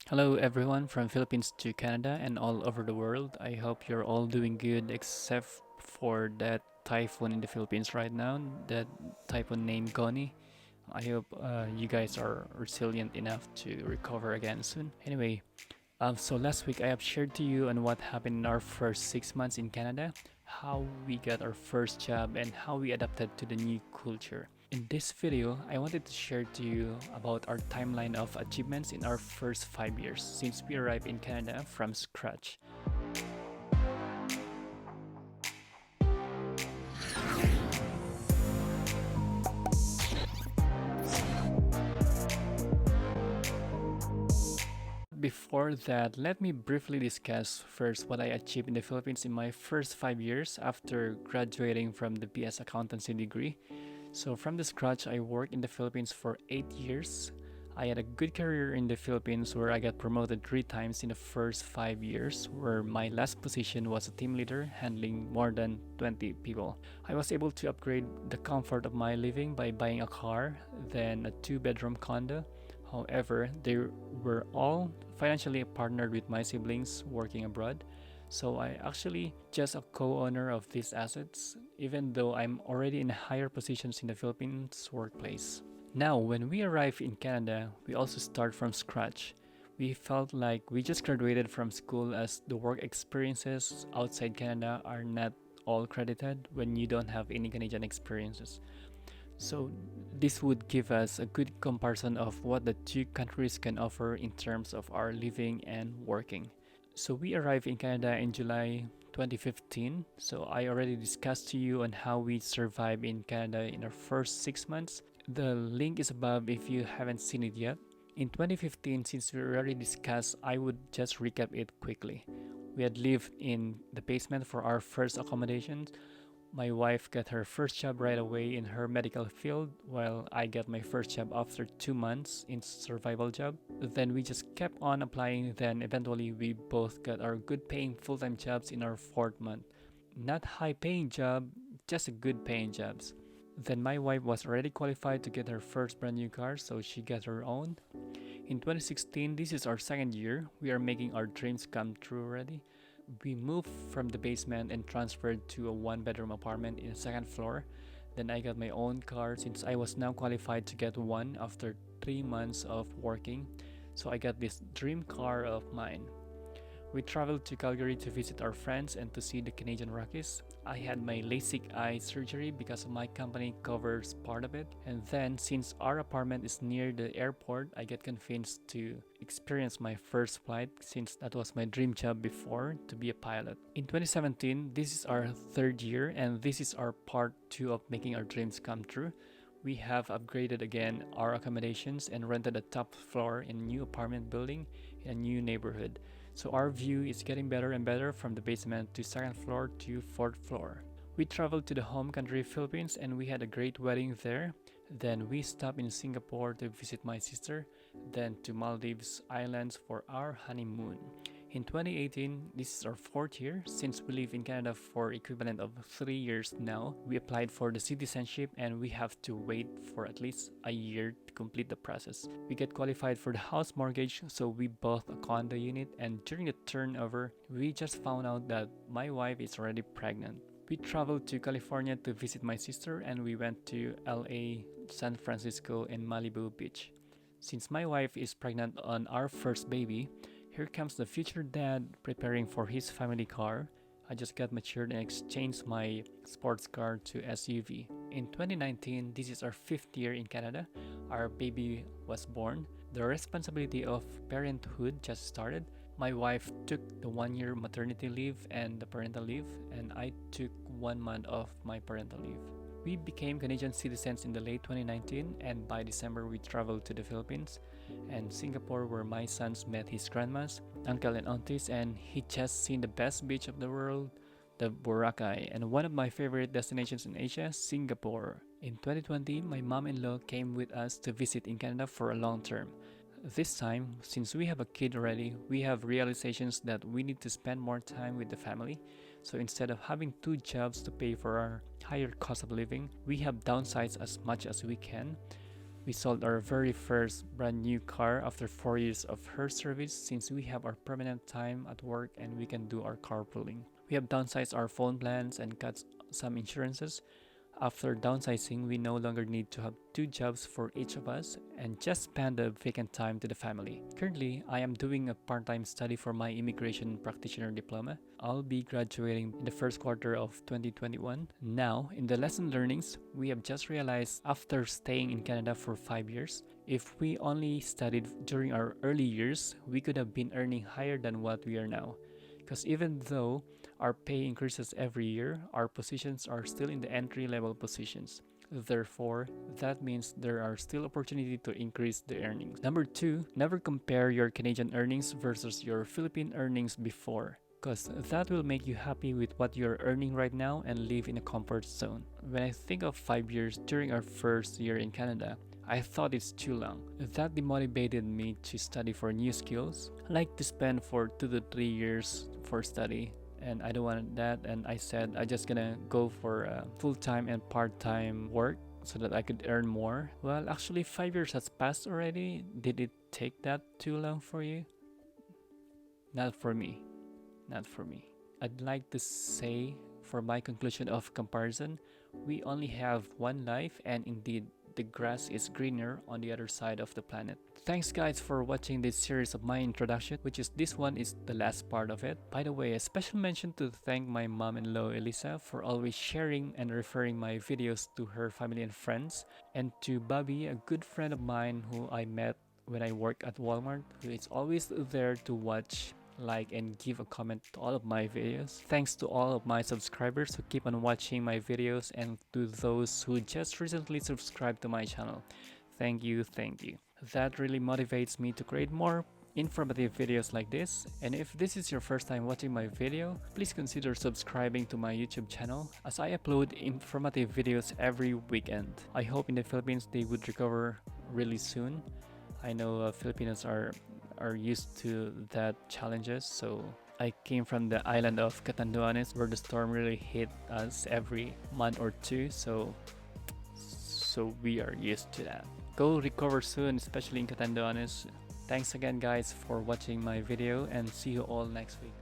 Hello everyone from Philippines to Canada and all over the world. I hope you're all doing good except for that typhoon in the Philippines right now, that typhoon named Goni. I hope you guys are resilient enough to recover again soon. Anyway, so last week I have shared to you on what happened in our first 6 months in Canada, how we got our first job, and how we adapted to the new culture. In this video, I wanted to share to you about our timeline of achievements in our first 5 years since we arrived in Canada from scratch. Before that, let me briefly discuss first what I achieved in the Philippines in my first 5 years after graduating from the BS Accountancy degree. So from the scratch, I worked in the Philippines for 8 years. I had a good career in the Philippines where I got promoted 3 times in the first 5 years, where my last position was a team leader handling more than 20 people. I was able to upgrade the comfort of my living by buying a car, then a 2-bedroom condo. However, they were all financially partnered with my siblings working abroad. So I actually just a co-owner of these assets, even though I'm already in higher positions in the Philippines workplace. Now, when we arrive in Canada, we also start from scratch. We felt like we just graduated from school as the work experiences outside Canada are not all credited when you don't have any Canadian experiences. So this would give us a good comparison of what the two countries can offer in terms of our living and working. So we arrived in Canada in July 2015. So I already discussed to you on how we survived in Canada in our first 6 months. The link is above if you haven't seen it yet. In 2015, since we already discussed, I would just recap it quickly. We had lived in the basement for our first accommodations. My wife got her first job right away in her medical field, while I got my first job after 2 months in survival job. Then we just kept on applying. Then eventually we both got our good paying full-time jobs in our fourth month. Not high paying job, just a good paying jobs. Then my wife was already qualified to get her first brand new car, so she got her own. In 2016, this is our second year. We are making our dreams come true already. We moved from the basement and transferred to a 1-bedroom apartment in the second floor. Then I got my own car since I was now qualified to get one after 3 months of working. So I got this dream car of mine. We traveled to Calgary to visit our friends and to see the Canadian Rockies. I had my LASIK eye surgery because my company covers part of it. And then, since our apartment is near the airport, I get convinced to experience my first flight since that was my dream job before, to be a pilot. In 2017, this is our third year and this is our part 2 of making our dreams come true. We have upgraded again our accommodations and rented a top floor in a new apartment building in a new neighborhood. So our view is getting better and better from the basement to second floor to fourth floor. We traveled to the home country Philippines and we had a great wedding there. Then we stopped in Singapore to visit my sister, then to Maldives Islands for our honeymoon. In 2018, this is our fourth year. Since we live in Canada for equivalent of 3 years now, we applied for the citizenship and we have to wait for at least a year to complete the process. We get qualified for the house mortgage, so we bought a condo unit, and during the turnover, we just found out that my wife is already pregnant. We traveled to California to visit my sister and we went to LA, San Francisco, and Malibu Beach. Since my wife is pregnant on our first baby, here comes the future dad preparing for his family car. I just got matured and exchanged my sports car to SUV. In 2019, this is our 5th year in Canada. Our baby was born. The responsibility of parenthood just started. My wife took the 1-year maternity leave and the parental leave, and I took 1 month of my parental leave. We became Canadian citizens in the late 2019, and by December we traveled to the Philippines and Singapore, where my sons met his grandmas, uncle and aunties, and he just seen the best beach of the world, the Boracay, and one of my favorite destinations in Asia, Singapore. In 2020, my mom-in-law came with us to visit in Canada for a long term. This time, since we have a kid already, we have realizations that we need to spend more time with the family. So instead of having 2 jobs to pay for our higher cost of living, we have downsized as much as we can. We sold our very first brand new car after 4 years of her service since we have our permanent time at work and we can do our carpooling. We have downsized our phone plans and cut some insurances. After downsizing, we no longer need to have 2 jobs for each of us and just spend the vacant time to the family. Currently, I am doing a part-time study for my immigration practitioner diploma. I'll be graduating in the first quarter of 2021. Now, in the lesson learnings, we have just realized after staying in Canada for 5 years, if we only studied during our early years, we could have been earning higher than what we are now. Because even though our pay increases every year, our positions are still in the entry-level positions. Therefore, that means there are still opportunities to increase the earnings. Number 2, never compare your Canadian earnings versus your Philippine earnings before, because that will make you happy with what you're earning right now and live in a comfort zone. When I think of 5 years during our first year in Canada, I thought it's too long. That demotivated me to study for new skills. I like to spend for 2 to 3 years for study, and I don't want that, and I said I just gonna go for full-time and part-time work so that I could earn more. Well, actually 5 years has passed already. Did it take that too long for you? Not for me. Not for me. I'd like to say, for my conclusion of comparison, we only have one life, and indeed the grass is greener on the other side of the planet. Thanks guys for watching this series of my introduction, which is this one is the last part of it. By the way, a special mention to thank my mom-in-law Elisa for always sharing and referring my videos to her family and friends, and to Bobby, a good friend of mine who I met when I worked at Walmart, who is always there to watch, like, and give a comment to all of my videos. Thanks to all of my subscribers who keep on watching my videos, and to those who just recently subscribed to my channel. Thank you, thank you. That really motivates me to create more informative videos like this. And if this is your first time watching my video, please consider subscribing to my YouTube channel, as I upload informative videos every weekend. I hope in the Philippines they would recover really soon. I know Filipinos are used to that challenges, so I came from the island of Catanduanes where the storm really hit us every month or two, so we are used to that. Go recover soon, especially in Catanduanes. Thanks again guys for watching my video, and see you all next week.